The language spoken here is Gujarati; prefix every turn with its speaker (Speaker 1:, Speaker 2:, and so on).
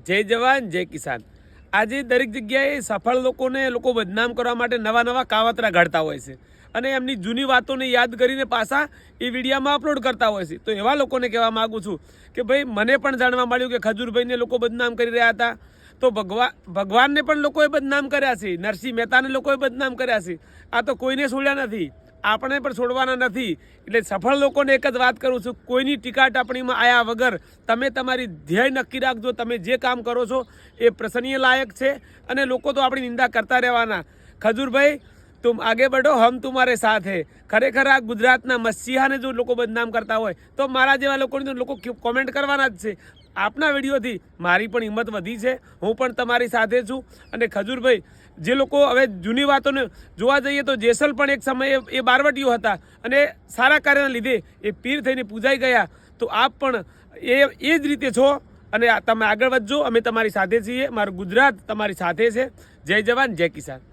Speaker 1: જય જવાન જય કિસાન। આજે દરેક જગ્યાએ સફળ લોકોને લોકો બદનામ કરવા માટે નવા નવા કાવતરા ઘડતા હોય છે અને એમની જૂની વાતોને યાદ કરીને પાછા એ વિડીયોમાં અપલોડ કરતા હોય છે। તો એવા લોકોને કહેવા માગું છું કે ભાઈ મને પણ જાણવા મળ્યું કે ખજૂરભાઈને લોકો બદનામ કરી રહ્યા હતા, તો ભગવાનને પણ લોકોએ બદનામ કર્યા છે, નરસિંહ મહેતાને લોકોએ બદનામ કર્યા છે। આ તો કોઈને છોડ્યા નથી, આપણે પણ છોડવાના નથી। એટલે સફળ લોકોને એક જ વાત કરું છું, કોઈની ટીકા ટિપ્પણીમાં આવ્યા વગર તમે તમારી ધ્યેય નક્કી રાખજો। તમે જે કામ કરો છો એ પ્રશંસનીય લાયક છે અને લોકો તો આપણી નિંદા કરતા રહેવાના। ખજૂરભાઈ तुम आगे बढ़ो, हम तुम्हारे साथ है। खरेखर आ गुजरातना मसीहाने जो लोग बदनाम करता હોય તો મારા જેવા લોકોને લોકો કોમેન્ટ કરવાના જ છે। આપના વિડીયોથી મારી પણ હિંમત વધી છે, હું પણ તમારી સાથે છું। અને ખજૂરભાઈ જે લોકો હવે જૂની વાતોને જોવા જઈએ તો જેસલ પણ એક સમયે એ બારવટીઓ હતા અને સારા કાર્યના લીધે એ પીર થઈને પૂજાઈ ગયા। તો આપ પણ એ જ રીતે છો અને તમે આગળ વધજો, અમે તમારી સાથે છીએ, મારું ગુજરાત તમારી સાથે છે। જય જવાન જય કિસાન।